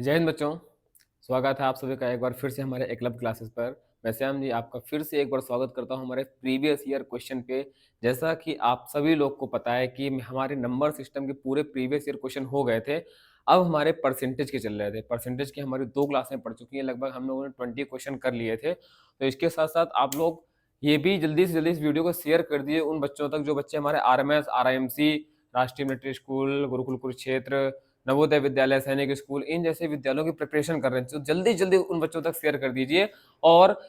जय हिंद बच्चों। स्वागत है आप सभी का एक बार फिर से हमारे एकलव्य क्लासेस पर। मैं श्याम जी आपका फिर से एक बार स्वागत करता हूं हमारे प्रीवियस ईयर क्वेश्चन पे। जैसा कि आप सभी लोग को पता है कि हमारे नंबर सिस्टम के पूरे प्रीवियस ईयर क्वेश्चन हो गए थे। अब हमारे परसेंटेज के चल रहे थे। परसेंटेज की हमारी 2 क्लासें पढ़ चुकी हैं, लगभग हम लोगों ने 20 क्वेश्चन कर लिए थे। तो इसके साथ-साथ आप लोग ये भी जल्दी से जल्दी इस वीडियो को शेयर कर दिए उन बच्चों तक जो बच्चे हमारे आरएमएस, आरआईएमसी, राष्ट्रीय मिलिट्री स्कूल, गुरुकुल कुरुक्षेत्र, नवोदय विद्यालय, सैनिक स्कूल, इन जैसे विद्यालयों की प्रिपरेशन कर रहे हैं। तो जल्दी-जल्दी उन बच्चों तक शेयर कर दीजिए और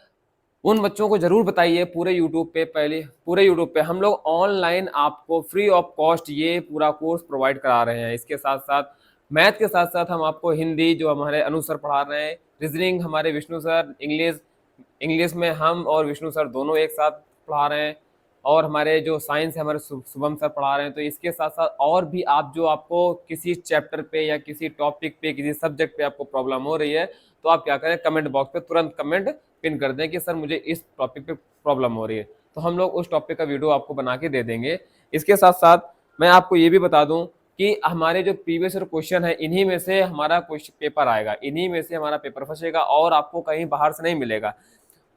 उन बच्चों को ज़रूर बताइए पूरे यूट्यूब पे हम लोग ऑनलाइन आपको फ्री ऑफ कॉस्ट ये पूरा कोर्स प्रोवाइड करा रहे हैं। इसके साथ-साथ मैथ के साथ-साथ हम आपको हिंदी जो हमारे अनु सर पढ़ा रहे हैं, रीजनिंग हमारे विष्णु सर, इंग्लिश में हम और विष्णु सर दोनों एक साथ पढ़ा रहे हैं और हमारे जो साइंस है हमारे शुभम सर पढ़ा रहे हैं। तो इसके साथ साथ और भी आप जो आपको किसी चैप्टर पे या किसी टॉपिक पे किसी सब्जेक्ट पे आपको प्रॉब्लम हो रही है तो आप क्या करें, कमेंट बॉक्स पे तुरंत कमेंट पिन कर दें कि सर मुझे इस टॉपिक पे प्रॉब्लम हो रही है, तो हम लोग उस टॉपिक का वीडियो आपको बना के दे देंगे। इसके साथ साथ मैं आपको ये भी बता दूं कि हमारे जो प्रीवियस ईयर क्वेश्चन है इन्हीं में से हमारा क्वेश्चन पेपर आएगा, इन्हीं में से हमारा पेपर फंसेगा और आपको कहीं बाहर से नहीं मिलेगा।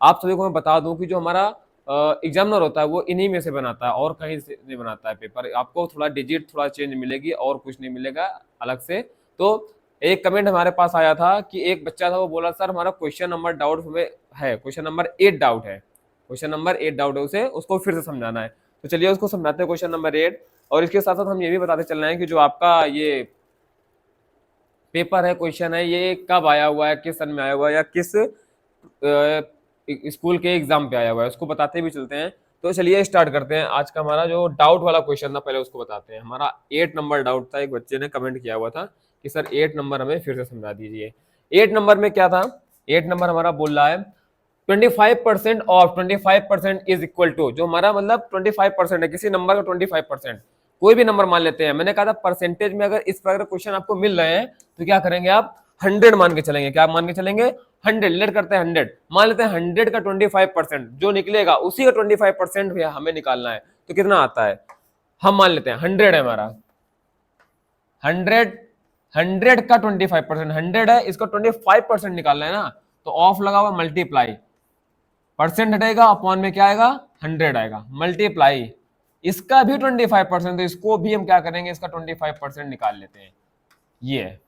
आप सभी को मैं बता दूं कि जो हमारा एग्जामिनर होता है वो इन्हीं में से बनाता है और कहीं से नहीं बनाता है पेपर। आपको थोड़ा डिजिट थोड़ा चेंज मिलेगी और कुछ नहीं मिलेगा अलग से। तो एक कमेंट हमारे पास आया था कि एक बच्चा था, वो बोला सर हमारा क्वेश्चन नंबर डाउट हमें है, क्वेश्चन नंबर 8 डाउट है, क्वेश्चन नंबर 8 डाउट है, उसे उसको फिर से समझाना है। तो चलिए उसको समझाते हैं क्वेश्चन नंबर 8। और इसके साथ साथ हम ये भी बताते चल रहे हैं कि जो आपका ये पेपर है, क्वेश्चन है, ये कब आया हुआ है, किस सन में आया हुआ है या किस स्कूल के एग्जाम पे आया हुआ है, उसको बताते भी चलते हैं। तो चलिए स्टार्ट करते हैं। आज का हमारा जो डाउट वाला क्वेश्चन था पहले उसको बताते हैं। हमारा 8 नंबर डाउट था, एक बच्चे ने कमेंट किया हुआ था कि सर 8 नंबर हमें फिर से समझा दीजिए। 8 नंबर में क्या था, 8 नंबर हमारा बोल रहा है 25% ऑफ 25% इज इक्वल टू, जो हमारा मतलब 25% है किसी नंबर का 25%, कोई भी नंबर मान लेते हैं। मैंने कहा था परसेंटेज में अगर इस प्रकार क्वेश्चन आपको मिल रहे हैं तो क्या करेंगे आप 100 मान के चलेंगे। क्या मान के चलेंगे 100, लेट करते हैं 100, मान लेते हैं 100 का 25% जो निकलेगा उसी का 25% हमें निकालना है। तो कितना आता है, हम मान लेते हैं 100 है हमारा, 100 100 का 25%, 100 है, इसका 25% निकालना है ना। तो ऑफ लगा हुआ मल्टीप्लाई, परसेंट हटेगा अपॉन में क्या आएगा 100 आएगा, मल्टीप्लाई इसका भी 25%, तो इसको भी हम क्या करेंगे, इसका 25% निकाल लेते हैं। ये है,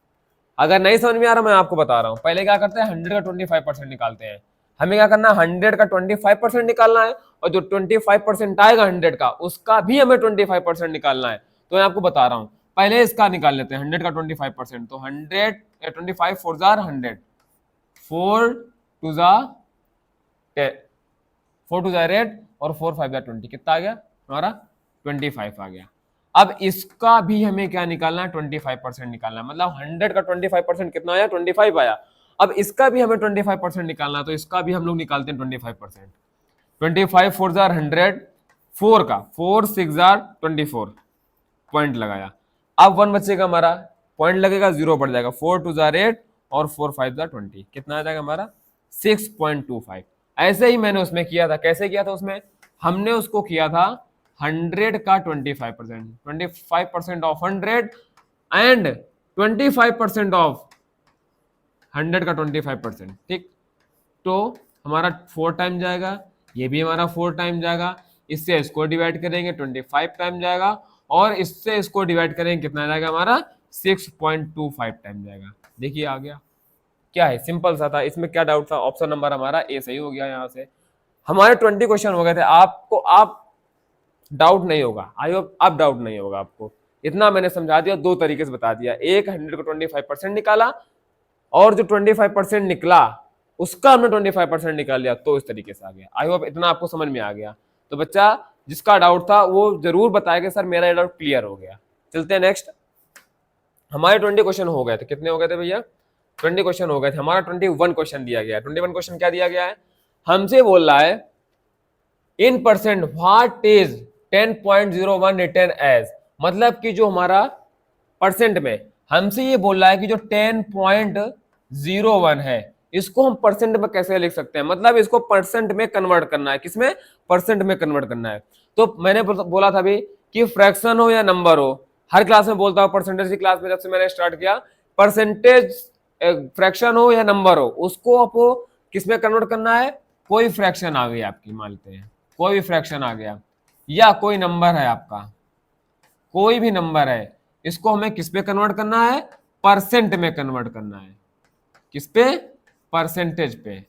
अगर नहीं समझ में आ रहा मैं आपको बता रहा हूं। पहले क्या करते हैं 100 का 25% निकालते हैं। हमें क्या करना है 100 का 25% निकालना है और जो 25% आएगा 100 का उसका भी हमें 25% निकालना है। तो मैं आपको बता रहा हूं, पहले इसका निकाल लेते हैं 100 का 25%। तो 100 25 4 जार 100, 4 2 जा 4 2 जा 8 और 4 5 जा 20, कितना आ गया हमारा 25 आ गया। अब इसका भी हमें क्या निकालना है 25% निकालना है, मतलब 100 का 25% कितना आया 25 आया। अब इसका भी हमें 25% निकालना है, तो इसका भी हम लोग निकालते हैं 25%। 25 4 जार 100, 4 का 4 6 जार 24, पॉइंट लगाया। अब 1 बचेगा हमारा, पॉइंट लगेगा 0 बढ़ जाएगा, 4 2 जार 8 और 4 5 जार 20, कितना आ जाएगा हमारा 6.25। ऐसे ही मैंने उसमें किया था, कैसे किया था उसमें, हमने उसको किया था 100 का 25%, 25% ऑफ 100 एंड 25% ऑफ 100 का 25%, ठीक। तो हमारा 4 टाइम जाएगा, ये भी हमारा 4 टाइम जाएगा, इससे इसको डिवाइड करेंगे 25 टाइम जाएगा और इससे इसको डिवाइड करेंगे कितना जाएगा हमारा 6.25 टाइम जाएगा। देखिए आ गया, क्या है, सिंपल सा था। इसमें क्या डाउट था, ऑप्शन नंबर हमारा ए सही हो गया। यहाँ से हमारे 20 क्वेश्चन हो गए थे। आपको आप डाउट नहीं होगा, आई होप अब डाउट नहीं होगा आपको। इतना मैंने समझा दिया, 2 तरीके से बता दिया, एक 100 को 25% निकाला और जो 25% निकला उसका हमने 25% निकाल लिया, तो इस तरीके से आ गया। आई होप इतना आपको समझ में आ गया। तो बच्चा जिसका डाउट था वो जरूर बताएगा सर मेरा डाउट क्लियर हो गया। चलते हैं नेक्स्ट। हमारे 20 क्वेश्चन हो गए थे, कितने हो गए थे भैया 20 क्वेश्चन हो गए थे। हमारा 21 क्वेश्चन दिया गया है। 21 क्वेश्चन क्या दिया गया है, हमसे बोल रहा है in percent what is 10.01 return as, मतलब कि जो हमारा परसेंट में हमसे ये बोल रहा है कि जो 10.01 है इसको हम परसेंट में कैसे लिख सकते हैं, मतलब इसको परसेंट में कन्वर्ट करना है, किसमें परसेंट में कन्वर्ट करना है। तो मैंने बोला था भी कि फ्रैक्शन हो या नंबर हो, हर क्लास में बोलता हूं, परसेंटेज की क्लास में जब से मैंने स्टार्ट किया परसेंटेज फ्रैक्शन हो या नंबर हो, उसको आपको किस में कन्वर्ट करना है? कोई फ्रैक्शन आ गई आपकी, मान लेते हैं कोई भी फ्रैक्शन आ गया, या कोई नंबर है आपका, कोई भी नंबर है, इसको हमें किस पे कन्वर्ट करना है? परसेंट में कन्वर्ट करना है। किस पे? परसेंटेज पे।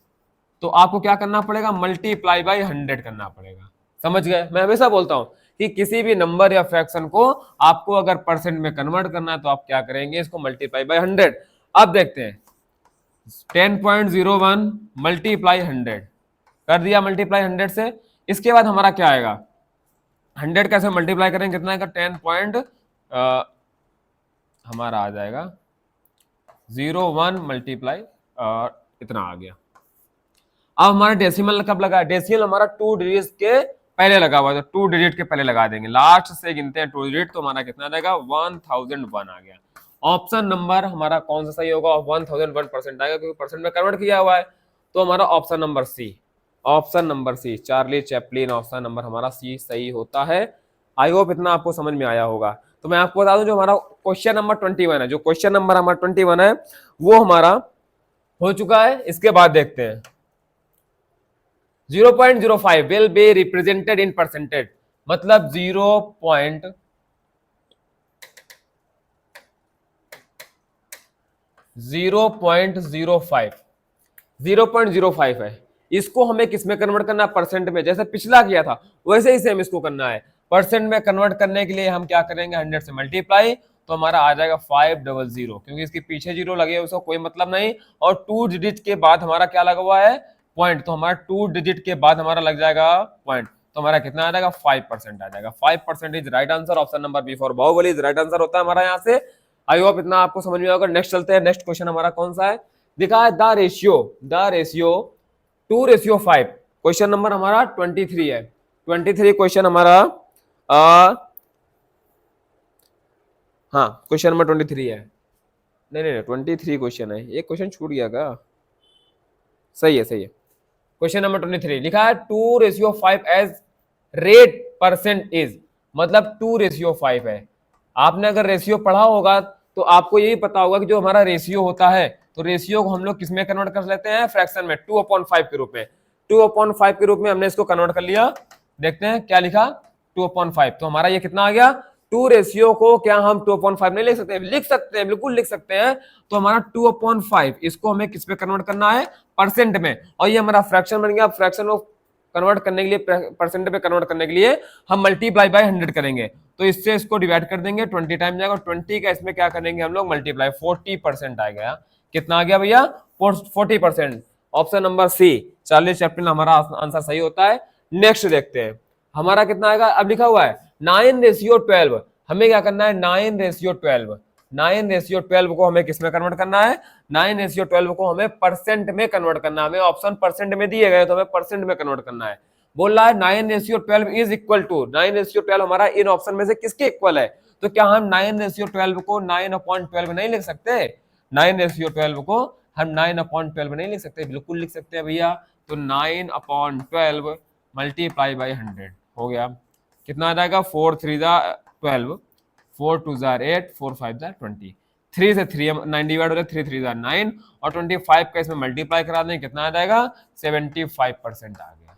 तो आपको क्या करना पड़ेगा? मल्टीप्लाई बाई 100 करना पड़ेगा। समझ गए? मैं हमेशा बोलता हूं कि किसी भी नंबर या फ्रैक्शन को आपको अगर परसेंट में कन्वर्ट करना है तो आप क्या करेंगे? इसको मल्टीप्लाई बाई 100। अब देखते हैं 10.01 मल्टीप्लाई 100 कर दिया, मल्टीप्लाई 100 से। इसके बाद हमारा क्या आएगा? 100 कैसे मल्टीप्लाई करेंगे? कितना आएगा? 10 पॉइंट हमारा आ जाएगा 01 मल्टीप्लाई इतना आ गया। अब हमारा डेसिमल कब लगा? डेसिमल हमारा 2 डिजिट के पहले लगा हुआ है, तो 2 डिजिट के पहले लगा देंगे, लास्ट से गिनते हैं 2 डिजिट, तो हमारा कितना आ जाएगा? 1001 आ गया। ऑप्शन नंबर हमारा कौन सा सही होगा? 1001% आएगा, क्योंकि परसेंट में कन्वर्ट किया हुआ है। तो हमारा option number C, option number C, Charlie Chaplin, option number हमारा सी सही होता है। आई होप इतना आपको समझ में आया होगा। तो मैं आपको बता दूं, जो हमारा क्वेश्चन नंबर 21 है, जो क्वेश्चन नंबर हमारा 21 है, वो हमारा हो चुका है। इसके बाद देखते हैं 0.05 will be represented in percentage, मतलब 0.05 है, इसको हमें किस में कन्वर्ट करना है? परसेंट में। जैसे पिछला किया था वैसे ही सेम इसको करना है। परसेंट में कन्वर्ट करने के लिए हम क्या करेंगे? 100 से मल्टीप्लाई, तो हमारा आ जाएगा 500, क्योंकि इसके पीछे जीरो लगे उसको कोई मतलब नहीं, और 2 डिजिट के बाद हमारा क्या लगा हुआ है? पॉइंट। तो हमारा 2 डिजिट के बाद हमारा लग जाएगा पॉइंट, तो हमारा कितना आ जाएगा? 5% आ जाएगा। 5% is right answer. Option number B for Baahubali is right answer होता है हमारा यहाँ से। आई होप इतना आपको समझ में आएगा। नेक्स्ट चलते हैं। नेक्स्ट क्वेश्चन हमारा कौन सा है? दिखा है द रेशियो 2:5। क्वेश्चन नंबर हमारा 23 है। 23 क्वेश्चन हमारा हाँ क्वेश्चन नंबर 23 है। नहीं 23 क्वेश्चन है, ये क्वेश्चन छूट गया क्या? सही है, सही है। क्वेश्चन नंबर 23 लिखा है 2:5 एज रेट परसेंट इज, मतलब 2:5 है। आपने अगर रेशियो पढ़ा होगा तो आपको यही पता होगा कि जो हमारा रेशियो होता है, तो रेशियो को हम लोग किसमें कन्वर्ट कर लेते हैं? फ्रैक्शन में, 2/5 के रूप में। 2/5 के रूप में हमने इसको कन्वर्ट कर लिया। देखते हैं क्या लिखा, 2/5। तो हमारा ये कितना आ गया? 2 रेशियो को क्या हम 2/5 नहीं लिख सकते? लिख सकते हैं, बिल्कुल लिख सकते हैं। तो हमारा 2/5 इसको हमें किस पे कन्वर्ट करना है? परसेंट में। और ये हमारा फ्रैक्शन बन गया। फ्रैक्शन को कन्वर्ट करने के लिए, परसेंट पे कन्वर्ट करने के लिए हम मल्टीप्लाई बाय 100 करेंगे। तो इससे इसको डिवाइड कर देंगे, 20 टाइम जाएगा। 20 का इसमें क्या करेंगे हम लोग? मल्टीप्लाई, 40% आ गया। कितना आ गया भैया? 40%। ऑप्शन नंबर सी, 40 चैप्टर हमारा आंसर सही होता है। नेक्स्ट देखते हैं हमारा कितना आएगा। अब लिखा हुआ है 9:12। हमें क्या करना है? 9:12। 9:12 को हमें किसमें कन्वर्ट करना है? 9:12 को हमें परसेंट में कन्वर्ट करना है। हमें ऑप्शन परसेंट में दिए गए तो हमें परसेंट में कन्वर्ट करना है। बोल रहा है 9:12 इज इक्वल टू, 9:12 हमारा इन ऑप्शन में से किसके इक्वल है? तो क्या हम 9:12 को 9/12 नहीं लिख सकते? 9:12 को हम 9/12 नहीं लिख सकते? बिल्कुल लिख सकते हैं भैया। तो 9/12 मल्टीप्लाई बाई 100 हो गया। कितना आ जाएगा? 4 3 12, 4 2 8, 4 5 20। 3 से 3 9 डिवाइड हो रहा है, 3 3 9, और 25 का इसमें मल्टीप्लाई करा दें, कितना आ जाएगा? 75% आ गया।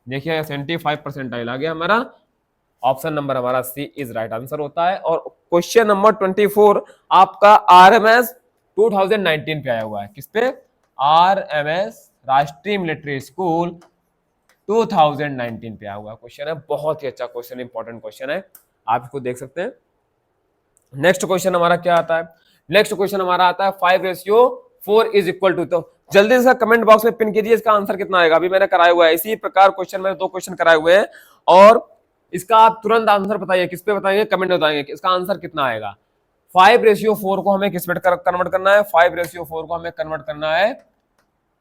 देखिए 75% आ गया हमारा। ऑप्शन नंबर हमारा सी इज राइट आंसर होता है। और क्वेश्चन नंबर 24 आपका आरएमएस 2019 पे आया हुआ है। किस पे? आरएमएस, राष्ट्रीय मिलिट्री स्कूल 2019 पे आया हुआ क्वेश्चन है। बहुत ही अच्छा क्वेश्चन, इंपॉर्टेंट क्वेश्चन है, आप इसको देख सकते हैं। नेक्स्ट क्वेश्चन हमारा क्या आता है? नेक्स्ट क्वेश्चन हमारा आता है 5:4 इज इक्वल टू। तो जल्दी से कमेंट बॉक्स में पिन कीजिए इसका आंसर कितना आएगा। अभी मैंने कराया हुआ है इसी प्रकार क्वेश्चन, मैंने 2 क्वेश्चन कराए हुए हैं, और इसका आप तुरंत आंसर बताइए। किस पे बताएंगे? कमेंट में बताएंगे कि इसका आंसर कितना आएगा। 5:4 को हमें किस पे कन्वर्ट करना है? 5:4 को हमें कन्वर्ट करना है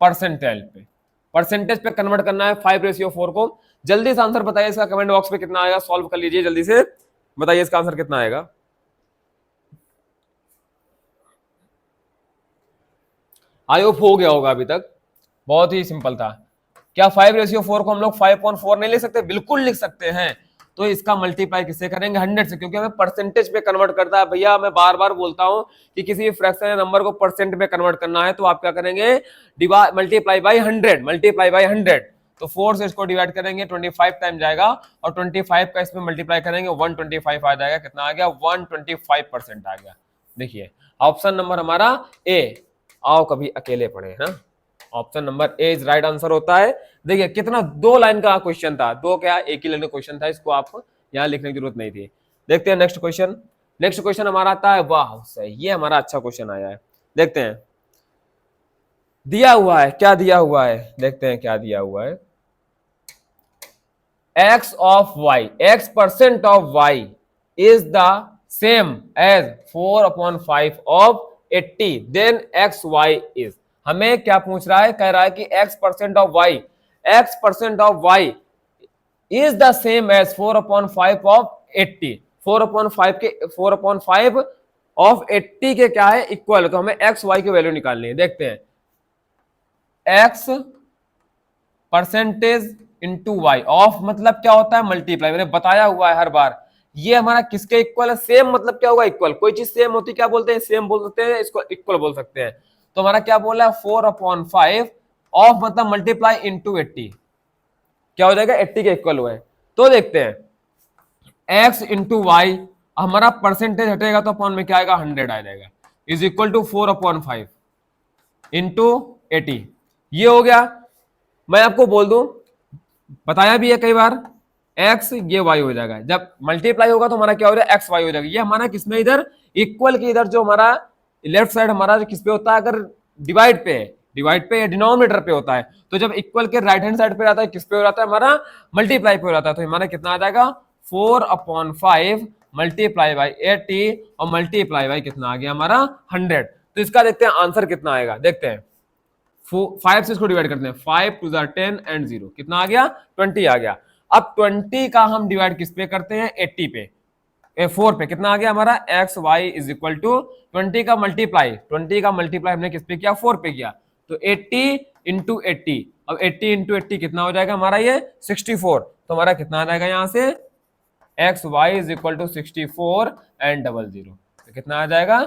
परसेंटेज पे, परसेंटेज पे कन्वर्ट करना है 5:4 को। जल्दी से आंसर बताइए इसका कमेंट बॉक्स में कितना आएगा। सॉल्व कर लीजिए, जल्दी से बताइए इसका आंसर कितना आएगा। आई होप हो गया होगा अभी तक, बहुत ही सिंपल था। क्या 5:4 को हम लोग 5.4 नहीं लिख सकते? बिल्कुल लिख सकते हैं। तो इसका मल्टीप्लाई किससे करेंगे 100 से, क्योंकि हमें परसेंटेज पे कन्वर्ट करता है। भैया मैं बार बार बोलता हूं कि किसी भी फ्रैक्शन नंबर को परसेंट में कन्वर्ट करना है तो आप क्या करेंगे, मल्टीप्लाई बाई 100, मल्टीप्लाई बाई 100। तो 4 से इसको डिवाइड करेंगे 25 टाइम जाएगा और 25 का इसमें मल्टीप्लाई करेंगे 125 आ जाएगा। कितना आ गया 125% आ गया। देखिए ऑप्शन नंबर हमारा ए, आओ कभी अकेले पढ़े ना, option number A is right answer होता है। देखिए कितना 2 लाइन का क्वेश्चन था, 2 क्या 1 ही लाइन का क्वेश्चन था, इसको आप यहां लिखने की जरूरत नहीं थी। देखते हैं नेक्स्ट क्वेश्चन। नेक्स्ट क्वेश्चन हमारा आता है, वाह सही, ये हमारा अच्छा क्वेश्चन आया है। देखते हैं दिया हुआ है, क्या दिया हुआ है, देखते हैं क्या दिया हुआ है। x of y, x% of y is the same as 4/5 of 80, then xy is। हमें क्या पूछ रहा है, कह रहा है कि x% of y, x% of y is the same as 4/5 of 80, 4/5 of 80 के क्या है इक्वल, तो हमें x y की वैल्यू निकालनी है। देखते हैं x percentage into Y, of मतलब क्या होता है मल्टीप्लाई, मैंने बताया हुआ है हर बार। ये हमारा किसके इक्वल है, सेम मतलब क्या होगा इक्वल, कोई चीज सेम होती क्या बोलते हैं, सेम बोल सकते हैं, इसको इक्वल बोल सकते हैं। तो हमारा क्या बोला है 4/5 ऑफ मतलब मल्टीप्लाई इंटू 80, क्या हो जाएगा 80 के इक्वल हुए। तो देखते हैं x इंटू वाई, हमारा परसेंटेज हटेगा तो अपॉन में क्या आएगा 100 आ जाएगा, इज इक्वल टू 4/5 इंटू 80। ये हो गया। मैं आपको बोल दूं, बताया भी है कई बार, x ये y हो जाएगा, जब मल्टीप्लाई होगा तो हमारा क्या हो जाएगा x y हो जाएगा। ये हमारा किसमें इधर इक्वल के इधर जो हमारा लेफ्ट साइड हमारा जो किस पे होता है, अगर डिवाइड पे है, डिवाइड पे या डिनोमिनेटर पे होता है, तो जब इक्वल के राइट हैंड साइड पे रहता है किस पे हो जाता है हमारा मल्टीप्लाई पे हो जाता है। तो हमारा कितना आ जाएगा 4/5 मल्टीप्लाई बाई 80 और मल्टीप्लाई बाई कितना आ गया हमारा 100। तो इसका देखते हैं आंसर कितना आएगा, देखते हैं 5 से इसको डिवाइड करते हैं, 5 2 10 एंड 0 कितना आ गया 20 आ गया। अब 20 का हम डिवाइड किस पे करते हैं 80 पे, 4 पे, कितना आ गया हमारा X Y is equal to 20 का मल्टीप्लाई, 20 का मल्टीप्लाई हमने किस पे किया 4 पे किया, तो 80 इंटू 80, अब 80 इंटू 80 कितना हो जाएगा हमारा ये 64। तो हमारा कितना आ जाएगा यहां से X Y is equal to 64 and 00, तो कितना आ जाएगा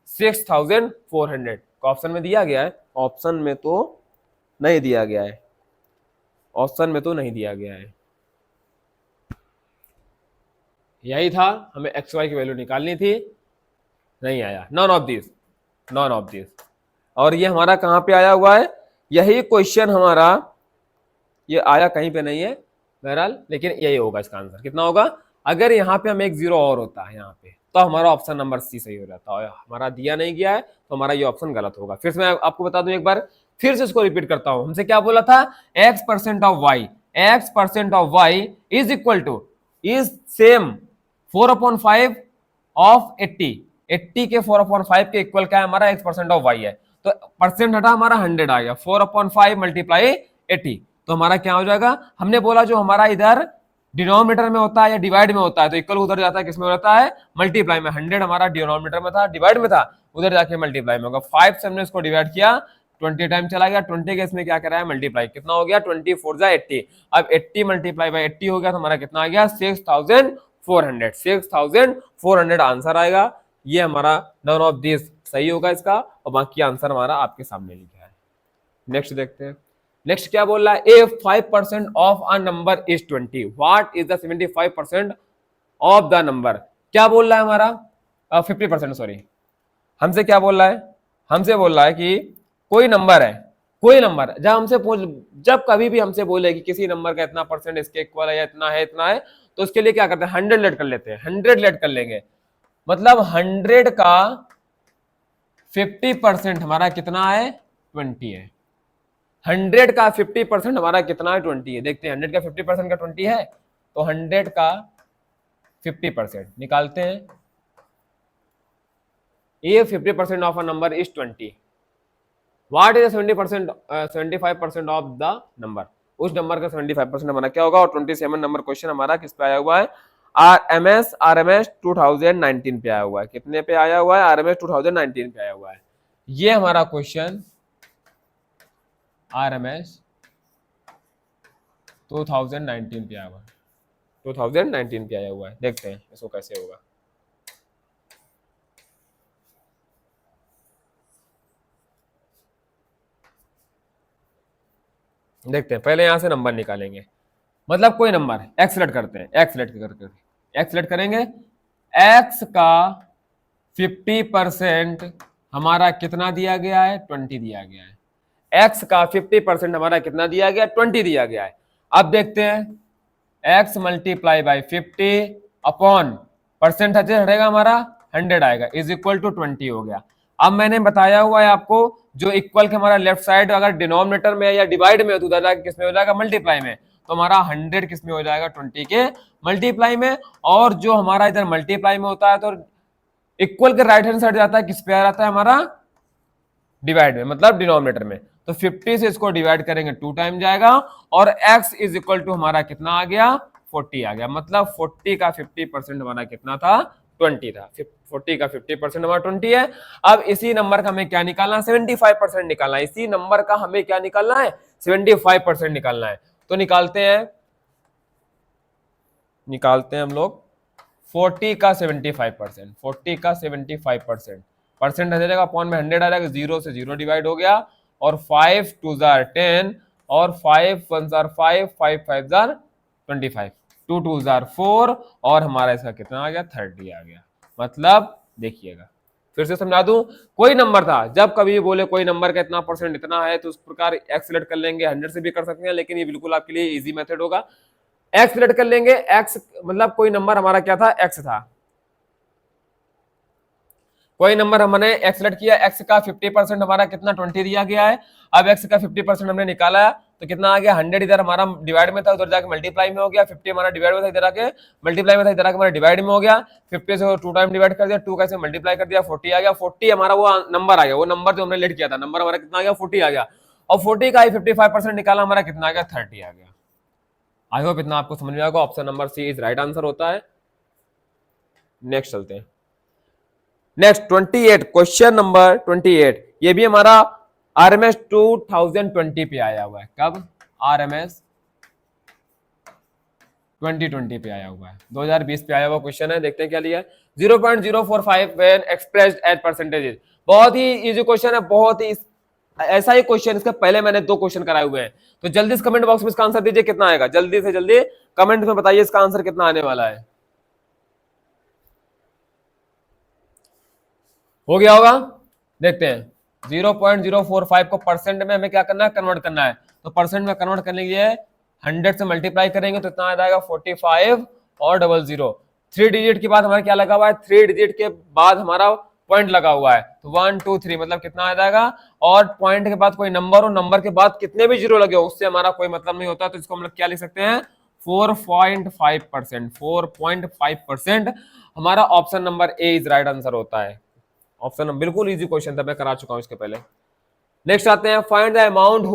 6400। ऑप्शन में दिया गया है, ऑप्शन में तो नहीं दिया गया है, ऑप्शन में तो नहीं दिया गया है। यही था, हमें एक्स वाई की वैल्यू निकालनी थी, नहीं आया, none of this, none of this. और ये हमारा कहां पे आया हुआ है, यही क्वेश्चन हमारा ये आया कहीं पे नहीं है बहरहाल, लेकिन यही होगा इसका आंसर। कितना होगा, अगर यहाँ पे हमें एक 0 और होता है यहाँ पे तो हमारा ऑप्शन नंबर सी सही हो जाता है, हमारा दिया नहीं गया है तो हमारा ये ऑप्शन गलत होगा। फिर से मैं आपको बता दूं एक बार, फिर से इसको रिपीट करता हूं, हमसे क्या बोला था x% of y, x% of y is equal two is same 4/5 of 80, 80 के 4/5 के इक्वल क्या है हमारा x% ऑफ y है, तो परसेंट हटा हमारा 100 आ गया, 4/5 मल्टीप्लाई 80, तो हमारा क्या हो जाएगा, हमने बोला जो हमारा इधर डिनोमिनेटर में होता है या डिवाइड में होता है तो इक्वल उधर जाता है किसमें होता है मल्टीप्लाई में। 100 हमारा डिनोमिनेटर में था, डिवाइड में था, उधर जाके मल्टीप्लाई में होगा। 5 से हमने इसको डिवाइड किया 20 टाइम चला गया, 20 के इसमें क्या कर रहा है मल्टीप्लाई, कितना हो गया 20 4 जा 80, अब 80 मल्टीप्लाई बाई 80 हो गया तो हमारा कितना आ गया 6400, 6400 आंसर आएगा। ये हमारा नन ऑफ दिस सही होगा इसका, और बाकी आंसर हमारा आपके सामने लिखा है। नेक्स्ट देखते हैं, नेक्स्ट क्या बोल रहा है, if 5% of a number is 20 what is the 75% of the number. क्या बोल रहा है हमारा 50%, सॉरी, हमसे क्या बोल रहा है, हमसे बोल रहा है कि कोई नंबर है, कोई नंबर जब हमसे जब कभी भी हमसे बोले कि किसी नंबर का इतना परसेंट इसके इक्वल है या इतना है इतना है, तो उसके लिए क्या करते हैं 100 लेट कर लेते हैं, 100 लेट कर लेंगे, मतलब 100 का 50% हमारा कितना है 20 है, 100 का 50% हमारा कितना है 20 है। देखते हैं 100 का 50% का 20 है, तो 100 का 50% निकालते हैं, ये 50% of a number is 20, what is 70% 75% of the number, उस नंबर का 75% हमारा क्या होगा। और 27 नंबर क्वेश्चन हमारा किस पे आया हुआ है, आरएमएस 2019 पे आया हुआ है, कितने पे आया हुआ है आरएमएस 2019 पे आया हुआ है। ये हमारा क्वेश्चन आरएमएस 2019 पे आया हुआ है। 2019 पे आया हुआ है। देखते हैं इसको कैसे होगा। देखते हैं, पहले यहां से नंबर निकालेंगे, मतलब कोई नंबर एक्स सेलेक्ट करते हैं, एक्स सेलेक्ट करके एक्स सेलेक्ट करेंगे। एक्स का 50% हमारा कितना दिया गया है, 20 दिया गया है। एक्स का 50% हमारा कितना दिया गया, 20 दिया गया है। अब देखते हैं x multiply by 50 upon percentage हटेगा हमारा 100 आएगा, इज इक्वल टू 20 हो गया। अब मैंने बताया हुआ है आपको, जो इक्वल के हमारा लेफ्ट साइड अगर डिनोमिनेटर में या डिवाइड में तो उधर किस में हो जाएगा, मल्टीप्लाई में। तो हमारा 100 किस में हो जाएगा, 20 के मल्टीप्लाई में। और जो हमारा इधर मल्टीप्लाई में होता है तो इक्वल के राइट हैंड साइड जाता है, किस पे आ जाता है हमारा, डिवाइड में, मतलब डिनोमिनेटर में। तो 50 से इसको डिवाइड करेंगे 2 टाइम जाएगा, और x इज इक्वल टू हमारा कितना आ गया, 40 आ गया। मतलब 40 का 50% हमारा कितना था, 20 था। 40 का 50% हमारा 20 है। अब इसी नंबर का हमें क्या निकालना है, 75% निकालना है। इसी नंबर का हमें क्या निकालना है, 75% निकालना है। तो निकालते हैं हम लोग 40 का 75%, 40 का 75% परसेंट आ जाएगा, अपॉन में 100 आ जाएगा, 0 से 0 डिवाइड हो गया, और 5 2 जार 10, और 5 1 जार 5, 5 5 जार 25, 2 2 जार 4, और हमारा इसका कितना आ गया, 30 आ गया। मतलब देखिएगा, फिर से समझा दूं, कोई नंबर था, जब कभी बोले कोई नंबर का इतना परसेंट इतना है, तो उस प्रकार एक्स सेलेक्ट कर लेंगे, 100 से भी कर सकते हैं, लेकिन ये बिल्कुल आपके लिए इजी मेथड होगा। एक्स सेलेक्ट कर लेंगे, एक्स मतलब कोई नंबर हमारा क्या था, एक्स था, कोई नंबर हमने एक्स सेलेक्ट किया, एक्स का 50% हमारा कितना, 20 दिया गया है। अब एक्स का 50% हमने निकाला तो कितना आ गया, 100 इधर हमारा डिवाइड में था, उधर जाके मल्टीप्लाई में हो गया, 50 हमारा डिवाइड में था, इधर आके मल्टीप्लाई में था, इधर आके हमारा डिवाइड में हो गया। 50 से 2 टाइम डिवाइड कर दिया, 2 कैसे मल्टीप्लाई कर दिया, 40 आ गया। 40 हमारा वो नंबर आ गया, वो नंबर जो हमने लेट किया था, नंबर हमारा कितना आ गया, 40 आ गया। और 40 का ही 55% निकाला, हमारा कितना आ गया, 30 आ गया। आई होप इतना आपको समझ में आएगा। Option number C is right answer होता है। नेक्स्ट चलते हैं, नेक्स्ट 28, क्वेश्चन नंबर 28। ये भी हमारा आरएमएस 2020 पे आया हुआ है। कब, आरएमएस 2020 पे आया हुआ है, 2020 पे आया हुआ क्वेश्चन है। देखते हैं क्या लिया है, 0.045 व्हेन एक्सप्रेस्ड एज परसेंटेज। बहुत ही इजी क्वेश्चन है, बहुत ही ऐसा ही क्वेश्चन, इसके पहले मैंने 2 क्वेश्चन कराए हुए हैं। तो जल्दी से कमेंट बॉक्स में इसका आंसर दीजिए, कितना आएगा, जल्दी से जल्दी कमेंट में बताइए इसका आंसर कितना आने वाला है। हो गया होगा, देखते हैं। 0.045 को परसेंट में हमें क्या करना है, कन्वर्ट करना है। तो परसेंट में कन्वर्ट करने के लिए 100 से मल्टीप्लाई करेंगे तो इतना आ जाएगा 45 और 00। 3 डिजिट के बाद हमारा क्या लगा हुआ है, 3 डिजिट के बाद हमारा पॉइंट लगा हुआ है, तो 1 2 3 मतलब कितना आ जाएगा। और पॉइंट के बाद कोई नंबर हो, नंबर के बाद कितने भी जीरो लगे हो, उससे हमारा कोई मतलब नहीं होता। तो इसको हम लोग क्या लिख सकते हैं, 4.5%। 4.5% हमारा option number A is right answer होता है। ऑप्शन बिल्कुल इजी क्वेश्चन था, मैं करा चुका हूं इसके पहले। नेक्स्ट आते हैं, find the amount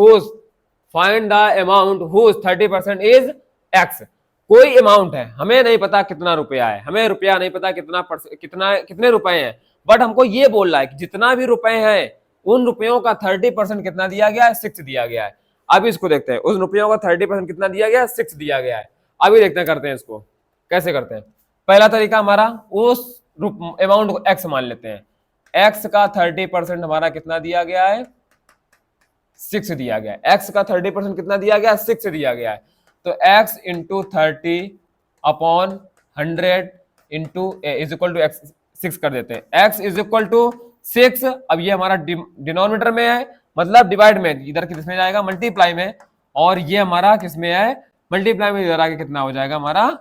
whose 30% is X. कोई अमाउंट है, हमें नहीं पता कितना रुपया है, हमें रुपया नहीं पता कितने रुपए हैं, बट हमको ये बोल रहा है कि जितना भी रुपए हैं उन रुपयों का 30% कितना दिया गया है, 6 दिया गया है। अभी इसको देखते हैं, उन रुपयों का 30% कितना दिया गया है, 6 दिया गया है। अभी देखते हैं, करते हैं इसको कैसे करते हैं। पहला तरीका हमारा, उस अमाउंट को एक्स मान लेते हैं। एक्स का 30% हमारा कितना दिया गया है, 6 दिया गया है। एक्स का 30% कितना दिया गया है, 6 दिया गया है। तो x into 30 upon 100 into is equal to X 6 कर देते हैं। x is equal to 6। अब ये हमारा डिनोमिनेटर में है, मतलब डिवाइड में, इधर किसमें जाएगा, मल्टीप्लाई में, और ये हमारा किसमें है, मल्टीप्लाई में, इधर आगे कितना हो जाएगा हमारा,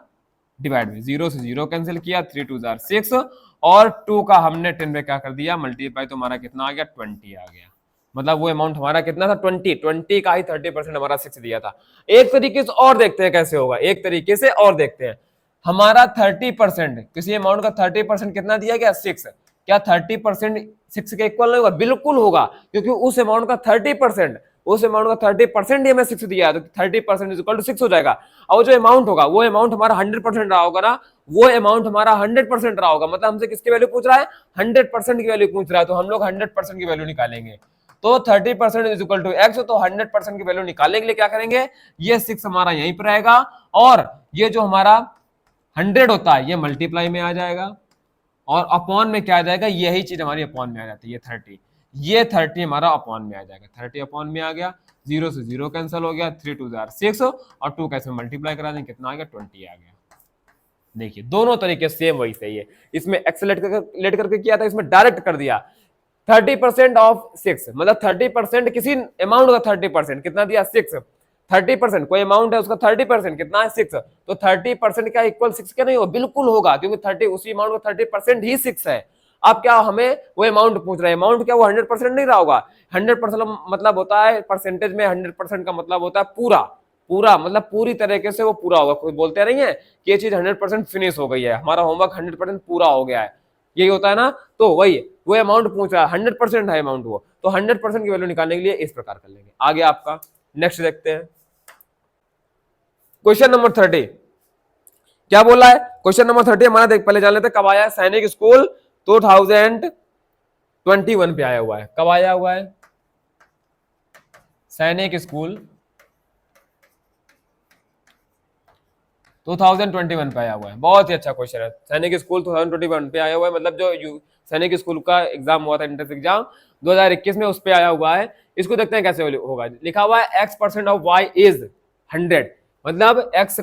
डिवाइड में। 0 से 0 कैंसिल किया, 3 2 जार 6, और 2 का हमने 10 में क्या कर दिया, मल्टीप्लाई, तो हमारा कितना आ गया, 20 आ गया। मतलब वो अमाउंट हमारा कितना था, 20 का ही 30% हमारा 6 दिया था। एक तरीके से और देखते हैं कैसे होगा, एक तरीके से और देखते हैं। हमारा 30%, किसी अमाउंट का 30% कितना दिया गया, 6। क्या 30% 6 के इक्वल नहीं होगा, बिल्कुल होगा, क्योंकि उस अमाउंट का 30% ही हमें 6 दिया है, तो 30% इज इक्वल टू 6 हो जाएगा। और जो अमाउंट होगा, वो अमाउंट हमारा 100% रहा होगा ना, वो अमाउंट हमारा 100% रहा होगा। मतलब हमसे किसकी वैल्यू पूछ रहा है, 100% की वैल्यू पूछ रहा है, तो हम लोग 100% की वैल्यू निकालेंगे। तो 30% इज इक्वल टू एक्स, तो 100% की वैल्यू निकालने के लिए क्या करेंगे, ये 6 हमारा यहीं पर रहेगा, और ये जो हमारा 100 होता है ये मल्टीप्लाई में आ जाएगा, और अपॉन में क्या आ जाएगा, यही चीज हमारी अपॉन में आ जाती है, ये 30, ये 30 हमारा अपॉन में आ जाएगा, 30 अपॉन में आ गया, 0 से 0 कैंसिल हो गया, 3 2 6 और 2 कैसे मल्टीप्लाई करा दें, कितना आ गया 20 आ गया। देखिए दोनों तरीके सेम वही सही है, इसमें एक्सेलेट लेट करके किया था, इसमें डायरेक्ट कर दिया। 30% ऑफ 6 मतलब 30% किसी अमाउंट का 30% कितना दिया 6, 30% कोई अमाउंट है उसका 30% कितना है 6, तो 30% क्या इक्वल 6 क्या नहीं हो, बिल्कुल होगा, क्योंकि 30 उसी अमाउंट का 30% ही 6 है। अब क्या हमें वो अमाउंट पूछ रहे हैं, अमाउंट क्या वो 100% नहीं रहा होगा, 100% मतलब होता है परसेंटेज में, 100% का मतलब होता है पूरा, पूरा मतलब पूरी तरीके से वो पूरा होगा। कोई बोलते नहीं है कि ये चीज 100% फिनिश हो गई है, हमारा होमवर्क 100% पूरा हो गया है, यही होता है ना। तो वही वो अमाउंट पूछ रहा है, 100% है अमाउंट वो, तो 100% की वैल्यू निकालने के लिए इस प्रकार कर लेंगे। आगे आपका नेक्स्ट देखते हैं, क्वेश्चन नंबर 30 क्या बोला है, क्वेश्चन नंबर 30 हमारा देख पहले जान लेते कब आया है। सैनिक स्कूल 2021 पे आया हुआ है। कब आया हुआ है, सैनिक स्कूल 2021 पे आया हुआ है। बहुत ही अच्छा क्वेश्चन है, सैनिक स्कूल 2021 पे आया हुआ है, मतलब जो सैनिक स्कूल का एग्जाम हुआ था, एंट्रेंस एग्जाम 2021 में, उस पे आया हुआ है। इसको देखते हैं कैसे होगा। लिखा हुआ है x% ऑफ y इज 100, मतलब x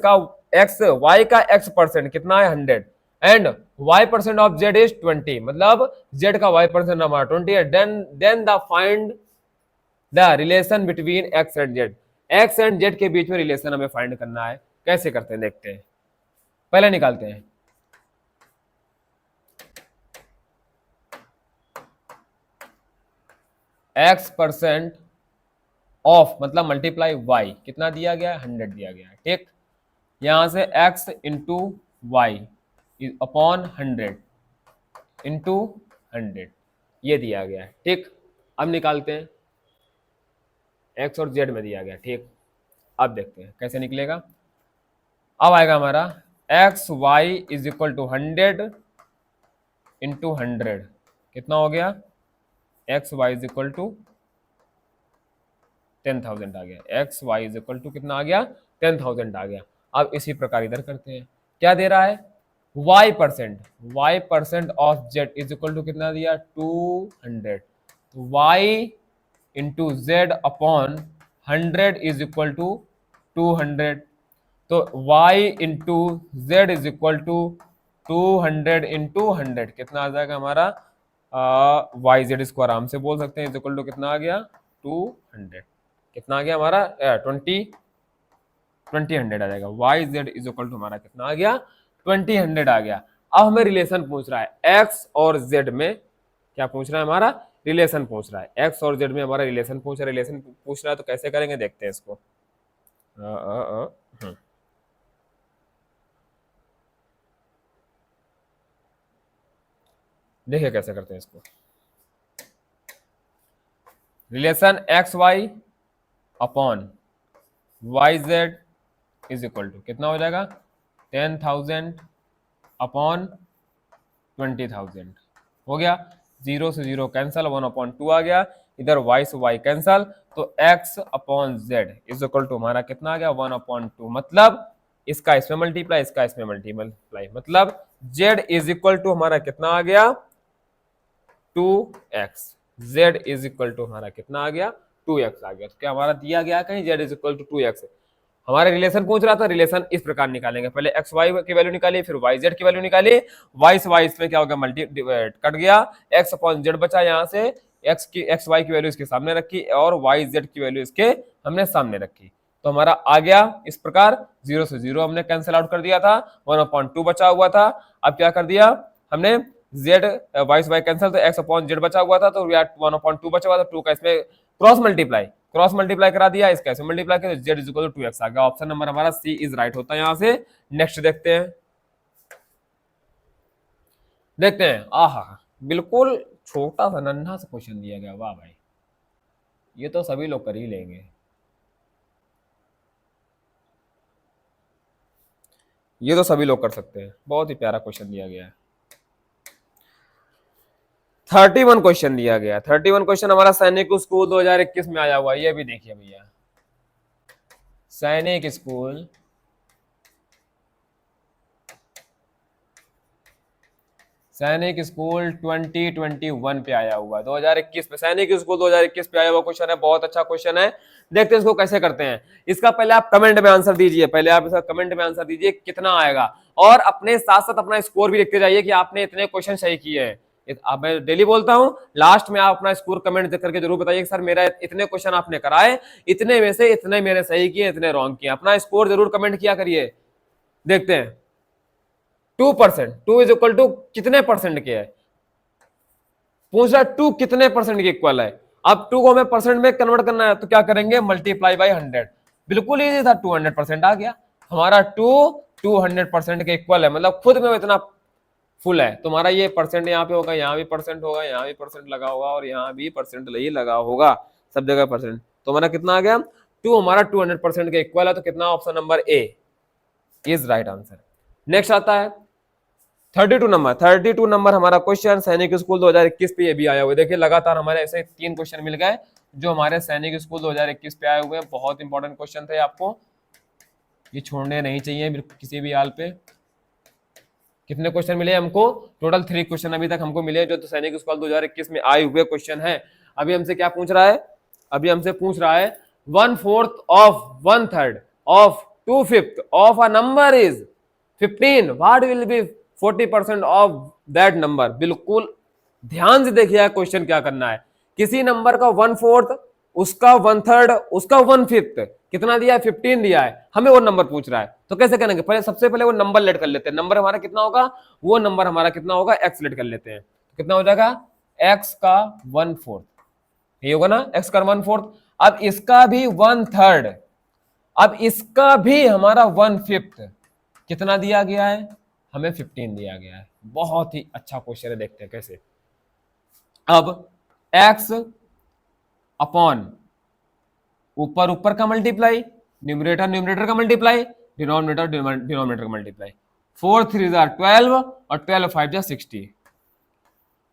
y का x% कितना है 100, and y% of z is 20, मतलब z का y% हमारा 20 है। Then the find the relation between x and z, x and z के बीच में रिलेशन हमें फाइंड करना है। कैसे करते हैं देखते हैं, पहले निकालते हैं। x% ऑफ मतलब मल्टीप्लाई y, कितना दिया गया है 100 दिया गया है, ठीक। यहां से x into Y upon 100 into 100 ये दिया गया है, ठीक। अब निकालते हैं, x और z में दिया गया, ठीक। अब देखते हैं कैसे निकलेगा। अब आएगा हमारा X Y is equal to 100 into 100, कितना हो गया, X Y is equal to 10,000 आ गया, X Y is equal to कितना आ गया 10,000 आ गया। अब इसी प्रकार इधर करते हैं, क्या दे रहा है y% of z is equal to कितना दिया 200, तो y into Z upon 100 is equal to 200, तो y into Z is equal to 200 into 100 कितना आ जाएगा हमारा, वाई जेड इसको आराम से बोल सकते हैं, इज इक्वल टू कितना आ गया 200, कितना आ गया हमारा 20 आ जाएगा। Y Z is equal to हमारा कितना आ गया 20 आ गया। अब हमें रिलेशन पूछ रहा है एक्स और जेड में, क्या पूछ रहा है हमारा रिलेशन पूछ रहा है, एक्स और जेड में हमारा रिलेशन पूछ रहा है, रिलेशन पूछ रहा है तो कैसे करेंगे देखते हैं इसको। देखिए कैसे करते हैं इसको, relation X Y upon Y Z is equal to कितना हो जाएगा 10,000 अपॉन 20,000 हो गया, 0 से 0 कैंसल, 1/2 आ गया, इधर y से y कैंसल, तो x upon Z is equal to हमारा कितना आ गया 1/2, मतलब इसका इसमें मल्टीप्लाई, इसका इसमें मल्टीप्लाई, मतलब z इज इक्वल टू हमारा कितना आ गया 2x, z is equal to हमारा कितना आ गया 2x आ गया। तो क्या हमारा दिया गया कहीं z is equal to 2x, हमारा रिलेशन पूछ रहा था, रिलेशन इस प्रकार निकालेंगे, पहले एक्स वाई की वैल्यू निकालिए, फिर वाई जेड की वैल्यू निकालिए, वाई से वाई इसमें क्या होगा मल्टी कट गया, एक्स अपॉन जेड बचा, यहाँ से एक्स वाई की वैल्यू इसके सामने रखी और वाई जेड की वैल्यू इसके हमने सामने रखी, तो हमारा आ गया इस प्रकार, 0 से 0 हमने कैंसिल आउट कर दिया था, 1/2 बचा हुआ था। अब क्या कर दिया हमने, जेड वाई से वाई कैंसिल, तो एक्स अपॉन जेड बचा हुआ था, तो 1/2 बचा हुआ था, 2 का इसमें क्रॉस मल्टीप्लाई करा दिया, इसका ऐसे मल्टीप्लाई किया, Z is equal to 2x आ गया। ऑप्शन नंबर हमारा सी इज राइट होता है। यहां से नेक्स्ट देखते हैं, आहा बिल्कुल छोटा सा नन्हा सा क्वेश्चन दिया गया, वाह भाई ये तो सभी लोग कर ही लेंगे, ये तो सभी लोग कर सकते हैं, बहुत ही प्यारा क्वेश्चन दिया गया है। 31 क्वेश्चन दिया गया, 31 क्वेश्चन हमारा सैनिक स्कूल 2021 में आया हुआ है, ये भी देखिए भैया, सैनिक स्कूल सैनिक स्कूल 2021 पे आया हुआ, 2021 पे सैनिक स्कूल 2021 पे आया हुआ क्वेश्चन है। बहुत अच्छा क्वेश्चन है, देखते हैं इसको कैसे करते हैं। इसका पहले आप कमेंट में आंसर दीजिए, पहले आप इसका कमेंट में आंसर दीजिए कितना आएगा, और अपने साथ साथ अपना स्कोर भी लिखते जाइए कि आपने इतने क्वेश्चन सही किए हैं। अब मैं डेली बोलता हूं, लास्ट में आप अपना स्कोर कमेंट करके जरूर बताइए कि सर मेरा इतने क्वेश्चन आपने कराए, इतने में से इतने मेरे सही किए, इतने रॉन्ग किए। अपना स्कोर जरूर कमेंट किया करिए। देखते हैं 2%, 2 इज इक्वल टू कितने परसेंट के है, पूछ रहा है 2 कितने परसेंट के इक्वल है। अब 2 को हमें परसेंट में कन्वर्ट करना है तो क्या करेंगे, मल्टीप्लाई बाई 100। बिल्कुल इजी था, 200% आ गया हमारा। 200% के इक्वल है, मतलब खुद में इतना फुल है। तुम्हारा ये परसेंट यहाँ पे होगा, यहाँ भी परसेंट होगा, यहाँ भी परसेंट लगा होगा, और यहाँ भी परसेंट ही लगा होगा, सब जगह परसेंट। तो हमारा कितना आ गया, 2 हमारा 200% के इक्वल है। तो कितना, option number A is right answer. Next आता है 32 नंबर हमारा क्वेश्चन सैनिक स्कूल 2021 पे ये भी आया हुआ है। देखिए लगातार हमारे ऐसे 3 क्वेश्चन मिल गए जो हमारे सैनिक स्कूल 2021 पे आए हुए हैं। बहुत इंपॉर्टेंट क्वेश्चन थे, आपको ये छोड़ने नहीं चाहिए किसी भी हाल पे। कितने क्वेश्चन मिले हमको, टोटल 3 क्वेश्चन अभी तक हमको मिले जो तो सैनिक स्कूल 2021 में आए हुए क्वेश्चन है। अभी हमसे क्या पूछ रहा है, अभी हमसे पूछ रहा है 1/4 of 1/3 of 2/5 of a number is 15, what will be 40% of that number. बिल्कुल ध्यान से देखिए क्वेश्चन क्या करना है। किसी नंबर का 1/4, उसका 1/3, उसका 1/5 कितना दिया है, 15 दिया है, हमें वो नंबर पूछ रहा है। तो कैसे करेंगे, पहले सबसे पहले वो नंबर लेट कर लेते हैं। नंबर हमारा कितना होगा, वो नंबर हमारा कितना होगा, एक्स लेट कर लेते हैं। तो कितना हो जाएगा, एक्स का 1/4, ये होगा ना, एक्स का 1/4। अब इसका भी 1/3, अब इसका भी हमारा 1/5 कितना दिया गया है, हमें 15 दिया गया है। बहुत ही अच्छा क्वेश्चन है, देखते हैं कैसे। अब x अपॉन ऊपर ऊपर का मल्टीप्लाई, न्यूमरेटर न्यूमरेटर का मल्टीप्लाई, डिनोमिनेटर डिनोमिनेटर का मल्टीप्लाई। 4 3 12 और 12 5 60।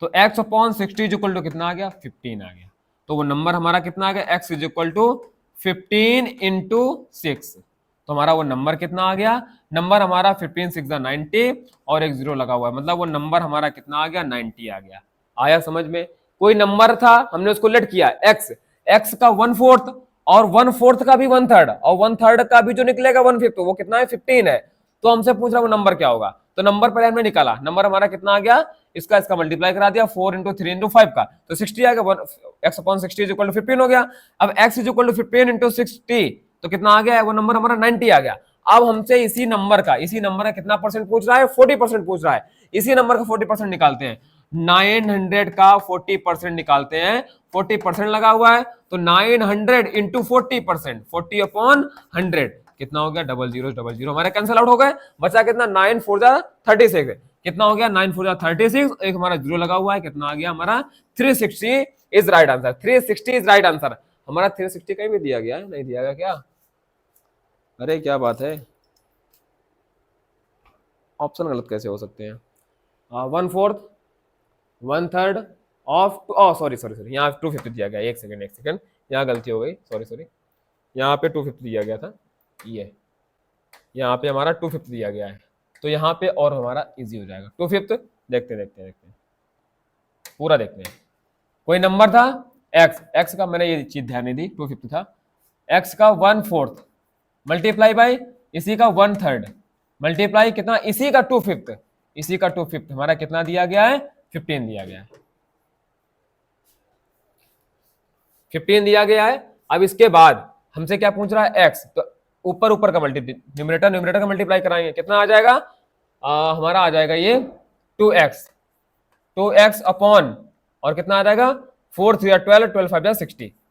तो x upon 60 is equal to कितना आ गया, 15 आ गया। तो वो नंबर हमारा कितना आ गया, x is equal to 15 into 6। तो हमारा वो नंबर कितना आ गया, नंबर हमारा 15 6 90 और एक 0 लगा हुआ है, मतलब वो नंबर हमारा कितना आ गया, 90 आ गया। आया समझ में, कोई नंबर था हमने उसको लेट किया x, x का 1/4 और 1/4 का भी 1/3 और 1/3 का भी जो निकलेगा 1/5, तो वो कितना है, 15 है। तो हमसे पूछ रहा है वो नंबर क्या होगा। तो नंबर पहले हमने निकाला, नंबर हमारा कितना आ गया, इसका मल्टीप्लाई करा दिया 4 इंटू 3 इंटू 5 का, तो 60 आ गया। X upon 60 is equal to 15 हो गया। अब x is equal to 15 into 60, तो कितना आ गया, वो नंबर हमारा 90 आ गया। अब हमसे इसी नंबर का कितना परसेंट पूछ रहा है, 40% पूछ रहा है। इसी नंबर का 40% निकालते हैं। 900 का 40% निकालते हैं, 40% लगा हुआ है, तो 900 इंटू 40%, 40 अपॉन 100 कितना हो गया, 0000 हमारे कैंसिल आउट हो गए। बचा कितना, 9 4 36, कितना हो गया, 9 4 36, एक हमारा जीरो लगा हुआ है, कितना आ गया हमारा 360 is right answer. 360 is right answer. हमारा 360 कहीं भी दिया गया है, नहीं दिया गया क्या, अरे क्या बात है, ऑप्शन गलत कैसे हो सकते हैं। 1/4 1/3 ऑफ, सॉरी यहाँ 250 दिया गया, एक सेकंड यहाँ गलती हो गई, सॉरी यहाँ पे 250 दिया गया था, ये यहाँ पे हमारा 250 दिया गया है, तो यहाँ पे और हमारा इजी हो जाएगा। 2/5 देखते हैं पूरा देखते हैं। कोई नंबर था x का, मैंने ये चीज ध्यान नहीं दी, 250 था, x का 1/4 मल्टीप्लाई बाई इसी का 1/3 मल्टीप्लाई कितना, इसी का 2/5 हमारा कितना दिया गया है, 15 दिया गया है, 15 दिया गया है। अब इसके बाद हमसे क्या पूछ रहा है, x, तो ऊपर का न्यूमरेटर का मल्टीप्लाई कराएंगे, कितना आ जाएगा, हमारा आ जाएगा ये 2x अपॉन, और कितना आ जाएगा, 4 3 12 12 5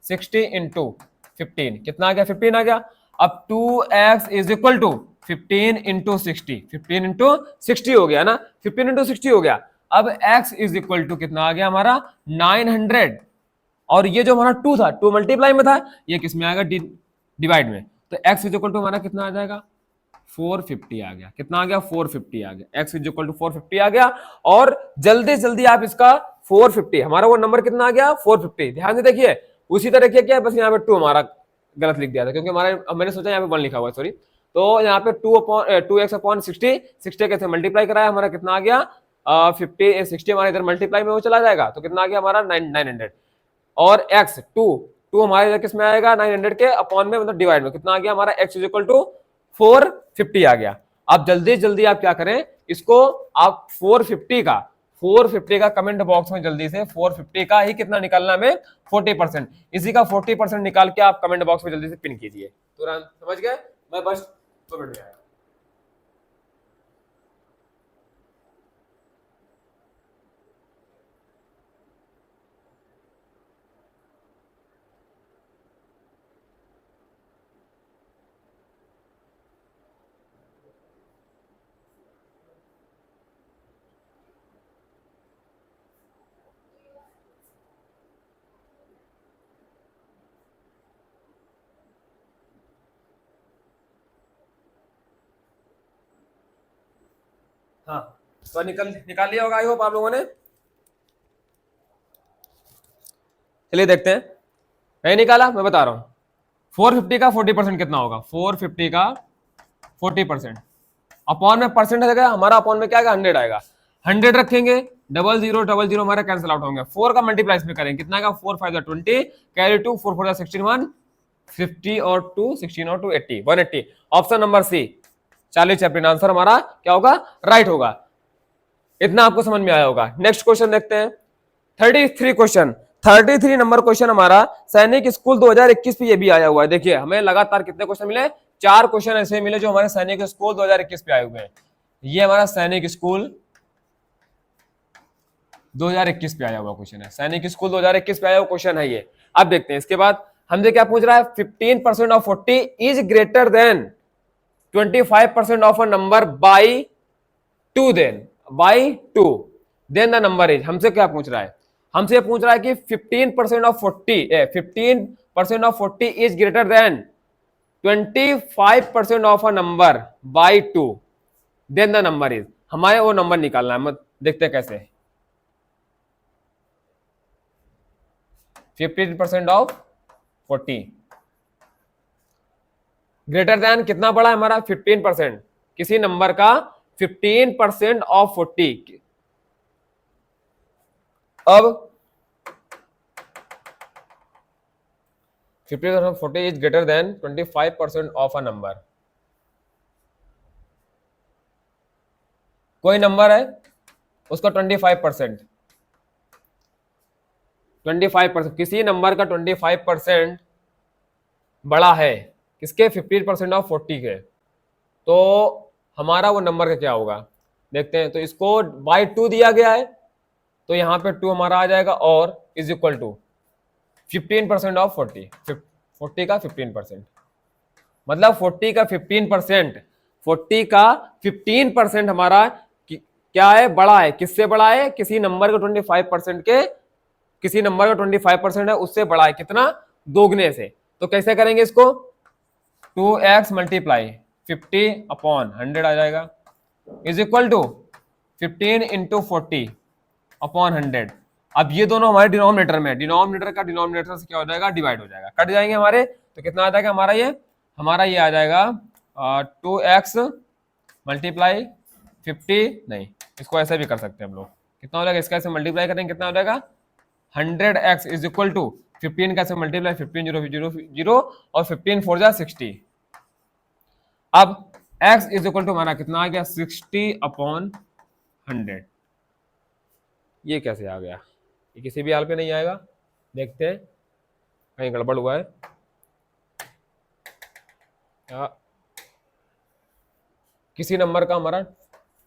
60 इंटू 15 कितना आ गया, 15 आ गया। अब 2x is equal to 15 into 60, 15 into 60 हो गया ना, 15 इंटू 60 हो गया। अब x इज इक्वल टू कितना आ गया हमारा 900, और ये जो हमारा 2 था, 2 मल्टीप्लाई में था, ये किस में आएगा, डिवाइड में। तो x इज इक्वल टू हमारा कितना आ जाएगा, 450 आ गया। कितना आ गया, 450 आ गया। x इज इक्वल टू 450 आ गया। और जल्दी जल्दी आप इसका 450, हमारा वो नंबर कितना आ गया, 450, ध्यान से देखिए। उसी तरह किया क्या, बस यहाँ पे 2 हमारा गलत लिख दिया था, क्योंकि हमारा, मैंने सोचा यहाँ पे 1 लिखा हुआ है, सॉरी। तो यहाँ पे 2x अपॉन 60 कैसे मल्टीप्लाई कराया, हमारा कितना आ गया, 50 60 हमारे इधर मल्टीप्लाई में वो चला जाएगा, तो कितना आ गया हमारा 900। और x 2 हमारे इधर किस में आएगा 900 के अपॉन में, मतलब डिवाइड में, कितना आ गया हमारा x इज इक्वल टू 450 आ गया। अब जल्दी जल्दी आप क्या करें, इसको आप 450 का कमेंट बॉक्स में जल्दी से 450 का ही कितना निकालना हमें 40%, इसी का 40% निकाल के आप कमेंट बॉक्स में जल्दी से पिन कीजिए। तुरंत समझ गए, मैं बस 2 मिनट में आया। हाँ, तो निकाल लिया होगा आई होप आप लोगों ने। चलिए देखते हैं, नहीं निकाला मैं बता रहा हूं। 450 का 40% कितना होगा, 450 का 40% अपॉन में परसेंट है, हमारा अपॉन में क्या आएगा 100 आएगा। 100 रखेंगे, 0000 हमारा कैंसिल आउट होंगे। 4 का मल्टीप्लाई इसमें करेंगे, कितना आएगा 4 5 20, कैरी 2 4 4 16 50 और 2 16 और 2 80 180। Option number C 40 chapter answer हमारा क्या होगा, राइट होगा। इतना आपको समझ में आया होगा। नेक्स्ट क्वेश्चन देखते हैं 33 क्वेश्चन। 33 नंबर क्वेश्चन हमारा सैनिक स्कूल 2021 पे ये भी आया हुआ है। देखिए हमें लगातार कितने क्वेश्चन मिले, 4 क्वेश्चन ऐसे मिले जो हमारे सैनिक स्कूल 2021 पे आए हुए हैं। ये हमारा सैनिक स्कूल 2021 पे आया हुआ क्वेश्चन है, सैनिक स्कूल 2021 पे आया हुआ क्वेश्चन है ये। अब देखते हैं इसके बाद हमसे क्या पूछ रहा है, 15% of 40 is greater than 25% of a number by 2 then the number is. हमसे क्या पूछ रहा है, हमसे पूछ रहा है कि 15% of 40 is greater than 25% of a number by 2 then the number is. हमारे वो नंबर निकालना है, देखते हैं कैसे। 15% ऑफ 40 ग्रेटर देन कितना बड़ा है हमारा 15%, किसी नंबर का 15% ऑफ 40। अब 15% of 40 is greater than 25% of a number. कोई नंबर है उसका 25%, किसी नंबर का 25% बड़ा है किसके 15% ऑफ 40 के, तो हमारा वो नंबर का क्या होगा देखते हैं। तो इसको बाई 2 दिया गया है, तो यहां पे 2 हमारा आ जाएगा और इज इक्वल टू 15% ऑफ 40 का 15%, मतलब 40 का 15%, 40 का 15% हमारा क्या है, बड़ा है। किससे बड़ा है, किसी नंबर का 25% के, किसी नंबर का 25% है उससे बड़ा है, कितना, दोगुने से। तो कैसे करेंगे इसको, 2x मल्टीप्लाई 50 अपॉन 100 आ जाएगा, is equal to 15 into 40 upon 100। अब ये दोनों हमारे डिनोमिनेटर में, डिनोमिनेटर का डिनोमिनेटर से क्या हो जाएगा, डिवाइड हो जाएगा, कट जाएंगे हमारे। तो कितना आ जाएगा हमारा ये आ जाएगा 2x मल्टीप्लाई 50, नहीं इसको ऐसे भी कर सकते हैं हम लोग। कितना हो जाएगा, इसका ऐसे मल्टीप्लाई करेंगे कितना हो जाएगा 100x इज इक्वल टू 15 का ऐसे मल्टीप्लाई 15 0 0 0 और 15 4 जा 60। अब x इज इक्वल टू हमारा कितना आ गया 60 अपॉन 100। ये कैसे आ गया, ये किसी भी हाल पे नहीं आएगा, देखते हैं कहीं गड़बड़ हुआ है। किसी नंबर का हमारा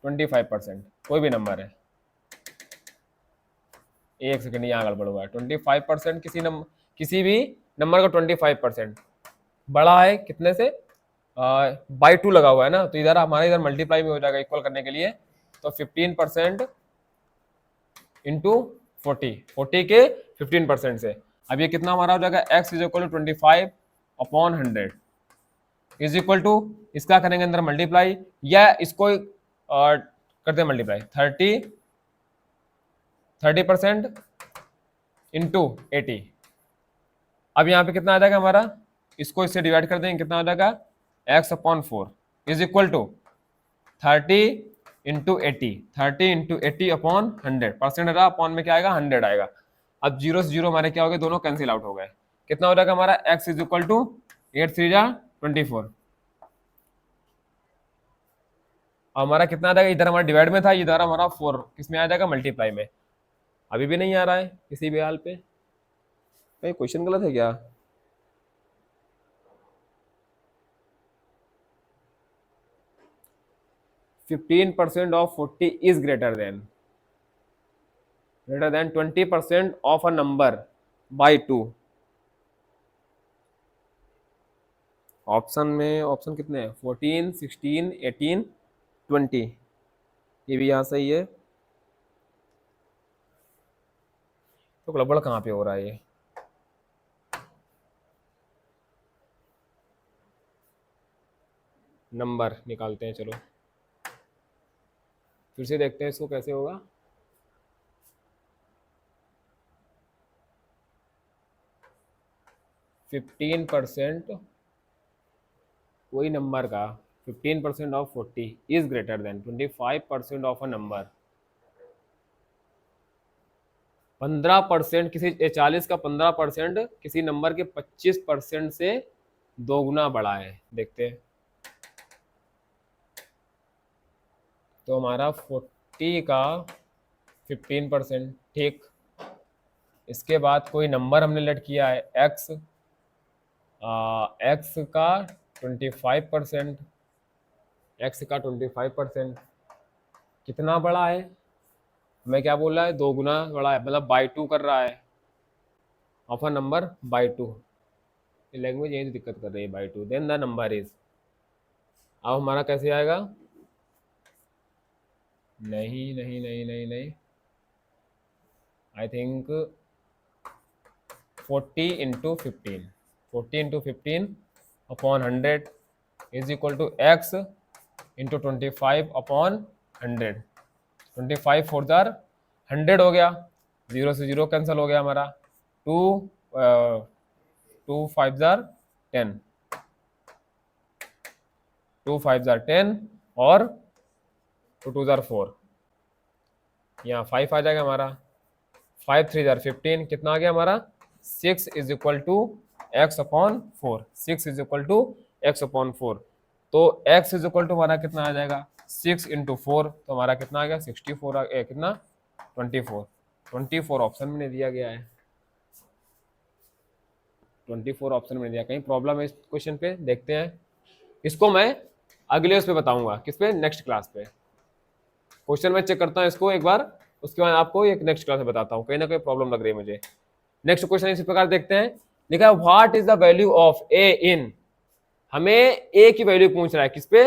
25%, कोई भी नंबर है, एक सेकंड यहाँ गड़बड़ हुआ है। 25% किसी भी नंबर का 25% बड़ा है कितने से, बाई 2 लगा हुआ है ना, तो इधर हमारे इधर मल्टीप्लाई में हो जाएगा इक्वल करने के लिए। तो 15% इंटू 40 के 15% से। अब ये कितना हमारा हो जाएगा, x is equal to 25 upon 100 is equal to, इसका करेंगे अंदर मल्टीप्लाई, या इसको करते हैं मल्टीप्लाई 30% इंटू 80। अब यहाँ पे कितना आ जाएगा हमारा, इसको इससे डिवाइड कर देंगे, कितना हो जाएगा x upon 4 is equal to 30 into 80, 30 into 80 upon 100%, रहा अपॉन में क्या आएगा 100 आएगा। अब जीरो से जीरो हमारे क्या हो गए, दोनों कैंसिल आउट हो गए। कितना हो जाएगा हमारा x इज इक्वल टू 8 3 जा 24। और हमारा कितना आ जाएगा, इधर हमारा डिवाइड में था, इधर हमारा 4 किस में आ जाएगा, मल्टीप्लाई में। अभी भी नहीं आ रहा है किसी भी हाल पे, कहीं क्वेश्चन गलत है क्या? Fifteen percent of 40 is greater then 20% of a number by 2। Option में ऑप्शन कितने हैं, 14 16 18 20, ये भी यहाँ सही है। तो गड़बड़ कहाँ पे हो रहा है ये? नंबर निकालते हैं, चलो फिर से देखते हैं इसको कैसे होगा। फिफ्टीन परसेंट कोई नंबर का 15% of 40 is greater than 25% of a number. 15% किसी 40 का 15% किसी नंबर के 25% से दोगुना बड़ा है। देखते हैं, तो हमारा 40 का 15%, ठीक। इसके बाद कोई नंबर हमने लेट किया है x, x का 25%, x का 25% कितना बड़ा है, हमें क्या बोल रहा है, दो गुना बड़ा है, मतलब बाई 2 कर रहा है of a number by 2। Language यही तो दिक्कत कर रही है, by 2 then the number is. अब हमारा कैसे आएगा, नहीं नहीं नहीं नहीं नहीं, I think 40 into 15, 40 into 15 upon 100 is equal to x into 25 upon 100। 25 fours are 100 हो गया, जीरो से जीरो कैंसिल हो गया हमारा, 2 2 5 जार 10, 2 5 जार 10 और 2 2 जार 4, यहाँ 5 आ जाएगा हमारा, 5 3 जार 15, कितना आ गया हमारा 6 is equal to X upon 4, 6 is equal to X upon 4। तो x इज इक्वल टू हमारा कितना आ जाएगा 6 इंटू 4, तो हमारा कितना आ गया 64 कितना 24, 24 ऑप्शन में दिया गया है, 24 ऑप्शन में दिया। कहीं प्रॉब्लम है इस क्वेश्चन पे, देखते हैं इसको मैं अगले उस पे बताऊंगा, किस पे, नेक्स्ट क्लास पे। क्वेश्चन में चेक करता हूँ इसको एक बार, उसके बाद आपको एक नेक्स्ट क्लास में बताता हूँ, कहीं ना कहीं प्रॉब्लम लग रही है मुझे। नेक्स्ट क्वेश्चन इसी प्रकार देखते हैं, लिखा है what is the value of A in, हमें ए की वैल्यू पूछ रहा है किस पे,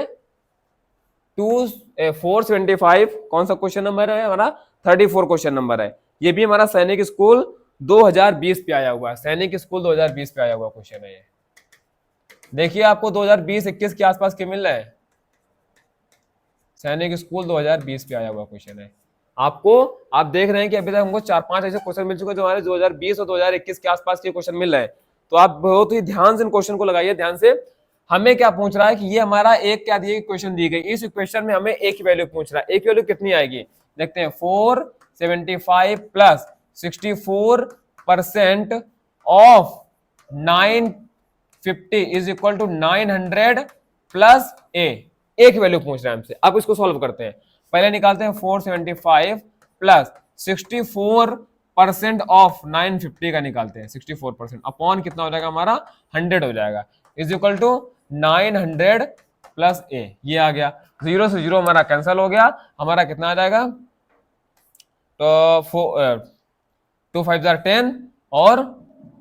475, कौन सा क्वेश्चन नंबर है हमारा, 34 क्वेश्चन नंबर है। ये भी हमारा सैनिक स्कूल 2020 पे आया हुआ है, सैनिक स्कूल 2020 पे आया हुआ क्वेश्चन है ये। देखिए आपको 2020-21 के आसपास के मिल रहा है, सैनिक स्कूल 2020 पे आया हुआ क्वेश्चन है आपको। आप देख रहे हैं कि अभी तक हमको 4-5 ऐसे क्वेश्चन मिल चुके हैं जो हमारे 2020 और 2021 के आसपास के क्वेश्चन मिल रहे हैं। तो आप बहुत ही ध्यान से इन क्वेश्चन को लगाइए, ध्यान से। हमें क्या पूछ रहा है कि ये हमारा एक क्या दिए क्वेश्चन दी गई, इस इक्वेशन में हमें एक वैल्यू पूछ रहा है, एक वैल्यू कितनी आएगी, देखते हैं 475 plus 64% of 950 is equal to 900 plus A, एक वैल्यू पूछ रहा है हमसे। अब इसको सॉल्व करते हैं, पहले निकालते हैं 475 प्लस 64% ऑफ 950 का निकालते हैं, 64% अपॉन कितना हो जाएगा हमारा 100 हो जाएगा, इज इक्वल टू 900 प्लस ए, ये आ गया, जीरो से जीरो हमारा कैंसिल हो गया, हमारा कितना आ जाएगा, तो 2 5 जार 10 और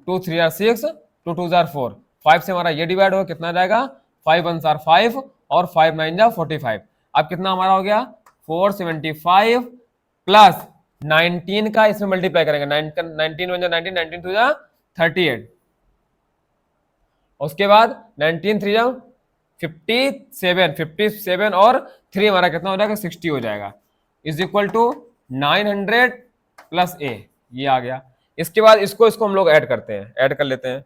2 3 जार 6, 2 2 जार 4, 5 से हमारा ये डिवाइड हो कितना जाएगा, 5 1 जार 5 और 5 9 जार 45। अब कितना हमारा हो गया 475 प्लस 19 का इसमें मल्टीप्लाई करेंगे, 19 1 जा 19, 19 2 जा 38, उसके बाद 19 3 जा 57, 57 और 3 हमारा कितना हो जाएगा 60 हो जाएगा, इज इक्वल टू 900 प्लस ए, ये आ गया। इसके बाद इसको इसको हम लोग ऐड करते हैं, ऐड कर लेते हैं,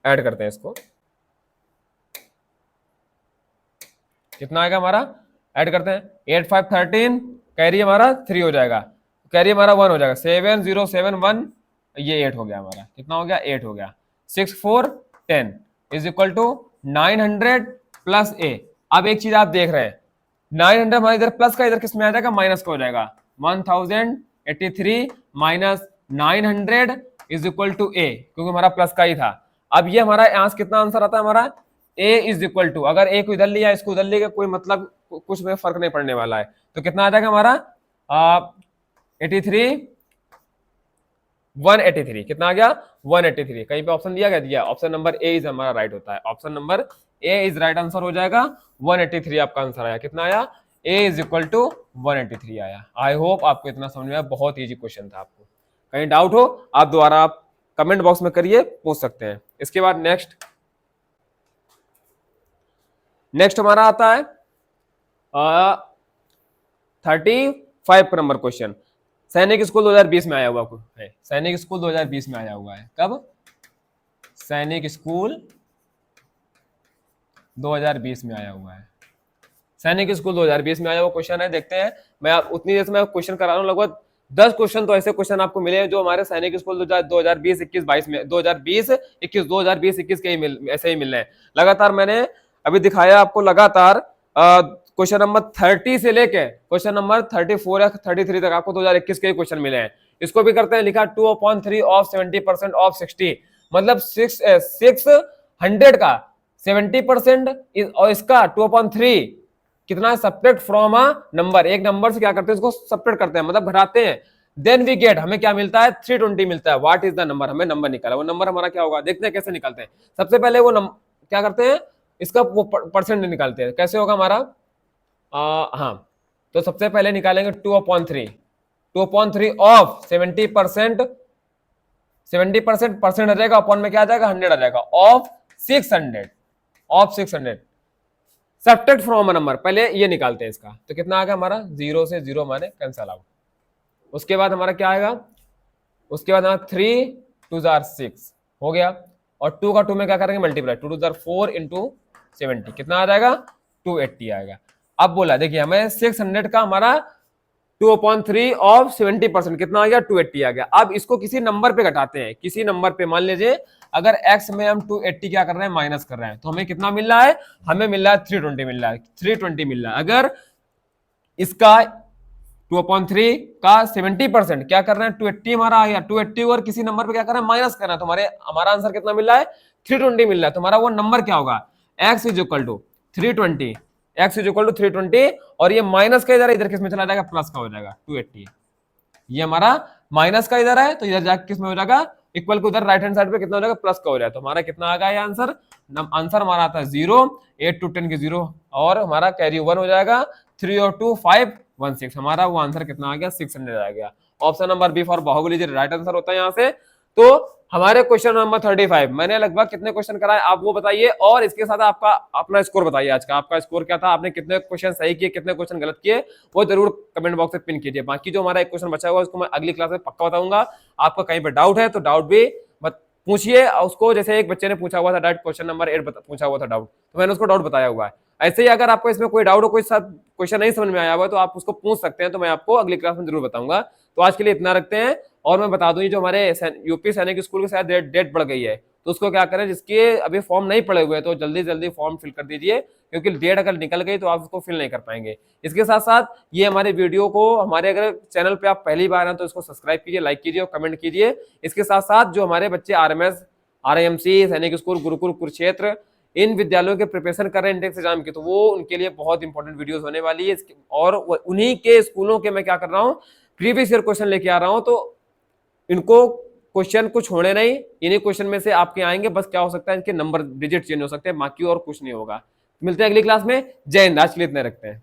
ऐड करते हैं इसको, कितना आएगा हमारा, ऐड करते हैं, 8 5 13, कैरी हमारा 3 हो जाएगा, कैरी हमारा 1 हो जाएगा, 7 0 7 1, ये 8 हो गया हमारा, कितना हो गया 8 हो गया, 6 4 10 इज इक्वल टू 900 प्लस ए। अब एक चीज आप देख रहे हैं, 900 हमारा इधर प्लस का, इधर किस में आ जाएगा, माइनस का हो जाएगा, 1083 माइनस 900 इज इक्वल टू ए, क्योंकि हमारा प्लस का ही था। अब ये हमारा यहाँ से कितना आंसर आता है हमारा, ए इज इक्वल टू, अगर ए को इधर लिया इसको उधर लिया कोई मतलब कुछ में फर्क नहीं पड़ने वाला है, तो कितना आ जाएगा हमारा 83 183, कितना आ गया 183, कहीं पे ऑप्शन दिया गया, दिया, ऑप्शन नंबर ए इज हमारा राइट होता है, option number A is right answer हो जाएगा, 183 आपका आंसर आया, कितना आया, ए इज इक्वल टू 183 आया। आई होप आपको इतना समझ में आया, बहुत इजी क्वेश्चन था। आपको कहीं डाउट हो आप दोबारा आप कमेंट बॉक्स में करिए, पूछ सकते हैं। इसके बाद नेक्स्ट हमारा आता है 35 नंबर क्वेश्चन, सैनिक स्कूल 2020 में आया हुआ है, सैनिक स्कूल 2020 में आया हुआ है, कब, सैनिक स्कूल 2020 में आया हुआ है, सैनिक स्कूल 2020 में आया हुआ क्वेश्चन है। देखते हैं, मैं आप उतनी देर से मैं क्वेश्चन करा रहा हूँ, लगभग 10 क्वेश्चन तो ऐसे क्वेश्चन आपको मिले हैं जो हमारे सैनिक स्कूल 2020-21-22 में, 2020-21 2020-21 के ही ऐसे ही मिल रहे हैं लगातार। मैंने अभी दिखाया आपको लगातार क्वेश्चन नंबर 30 से लेके क्वेश्चन नंबर 34 या 33 तक आपको 2021 के ही क्वेश्चन मिले हैं। इसको भी करते हैं, लिखा 2/3 ऑफ 70% ऑफ 60, मतलब 600 का 70% और इसका 2/3 कितना, सब्ट्रैक्ट फ्रॉम अ नंबर, एक नंबर से क्या करते हैं इसको सब्ट्रैक्ट करते हैं, मतलब घटाते हैं, देन वी गेट, हमें क्या मिलता है 320 मिलता है। व्हाट इज द नंबर, हमें नंबर निकाला, वो नंबर हमारा क्या होगा, देखते हैं कैसे निकालते हैं। सबसे पहले वो क्या करते हैं, इसका वो परसेंट निकालते हैं, कैसे होगा हमारा, हाँ, तो सबसे पहले निकालेंगे 2/3 ऑफ 70%, 70% परसेंट आ जाएगा, अपॉन में क्या आ जाएगा 100 आ जाएगा, of 600 subtract from a number, पहले ये निकालते हैं इसका, तो कितना आ गया हमारा 0 से 0 माने कैंसल आउट। उसके बाद हमारा क्या आएगा, उसके बाद हमारा 3 2 6 हो गया, और 2 का 2 में क्या करेंगे मल्टीप्लाई, 2 2 4 इंटू 70, कितना आ जाएगा 280 आएगा। अब बोला देखिए हमें 600 का हमारा 2/3 ऑफ 70% कितना आ गया 280 आ गया। अब इसको किसी नंबर पे घटाते हैं, किसी नंबर पे, मान लीजिए अगर x में हम 280 क्या कर रहे हैं माइनस कर रहे हैं, तो हमें कितना मिल रहा है, हमें मिल रहा है 320 मिल रहा है, 320 मिल रहा है। अगर इसका 2/3 का 70% क्या कर रहे हैं 280 हमारा आ गया, 280 और किसी नंबर पे क्या कर रहे हैं माइनस करना है, तो हमारा आंसर कितना मिल रहा है 320 मिल रहा है। तुम्हारा वो नंबर क्या होगा, x is equal to 320, x is equal to 320, और ये माइनस का इधर किस में चला जाएगा, प्लस का हो जाएगा 280, ये हमारा माइनस का इधर है तो इधर जाके किस में हो जाएगा, इक्वल को उधर राइट हैंड साइड पे कितना हो जाएगा, प्लस का हो जाएगा। तो हमारा कितना आ गया ये आंसर, आंसर हमारा आता है 0, 8 to 10 की 0, और हमारा कैरी 1 हो जाएगा, 3 और 2 5 1 6, हमारा वो आंसर कितना आ गया 600 आ गया। Option number B for Baahubali ji right answer होता है यहाँ से। तो हमारे क्वेश्चन नंबर 35 मैंने लगभग कितने क्वेश्चन कराए आप वो बताइए, और इसके साथ आपका अपना स्कोर बताइए, आज का आपका स्कोर क्या था, आपने कितने क्वेश्चन सही किए, कितने क्वेश्चन गलत किए, वो जरूर कमेंट बॉक्स में पिन कीजिए। बाकी जो हमारा एक क्वेश्चन बचा हुआ है उसको मैं अगली क्लास में पक्का बताऊंगा। आपका कहीं पर डाउट है तो डाउट भी पूछिए उसको, जैसे एक बच्चे ने पूछा हुआ था डाउट, क्वेश्चन नंबर 8 पूछा हुआ था डाउट, तो मैंने उसको डाउट बताया हुआ है। ऐसे ही अगर आपको इसमें कोई डाउट हो, कोई क्वेश्चन नहीं समझ में आया हुआ तो आप उसको पूछ सकते हैं, तो मैं आपको अगली क्लास में जरूर बताऊंगा। तो आज के लिए इतना रखते हैं, और मैं बता दूं जो हमारे यूपी सैनिक स्कूल के शायद डेट बढ़ गई है, तो उसको क्या करें, जिसके अभी फॉर्म नहीं पड़े हुए तो जल्दी जल्दी फॉर्म फिल कर दीजिए, क्योंकि डेट अगर निकल गई तो आप उसको फिल नहीं कर पाएंगे। इसके साथ साथ ये हमारे वीडियो को, हमारे अगर चैनल पे आप पहली बार हैं तो इसको सब्सक्राइब कीजिए, लाइक कीजिए और कमेंट कीजिए। इसके साथ साथ जो हमारे बच्चे RMS, RIMC, सैनिक स्कूल, गुरुकुल, कुरुक्षेत्र, इन विद्यालयों के प्रिपरेशन कर रहे हैं इंडेक्स एग्जाम की, तो वो उनके लिए बहुत इंपॉर्टेंट वीडियोस होने वाली है। और उन्हीं के स्कूलों के मैं क्या कर रहा हूँ, प्रीवियस ईयर क्वेश्चन लेके आ रहा हूँ, तो इनको क्वेश्चन कुछ होने नहीं, इन्हीं क्वेश्चन में से आपके आएंगे, बस क्या हो सकता है इनके नंबर डिजिट चेंज हो सकते हैं, बाकी और कुछ नहीं होगा। मिलते हैं अगली क्लास में, जय हिंद, आज के लिए इतने रखते हैं।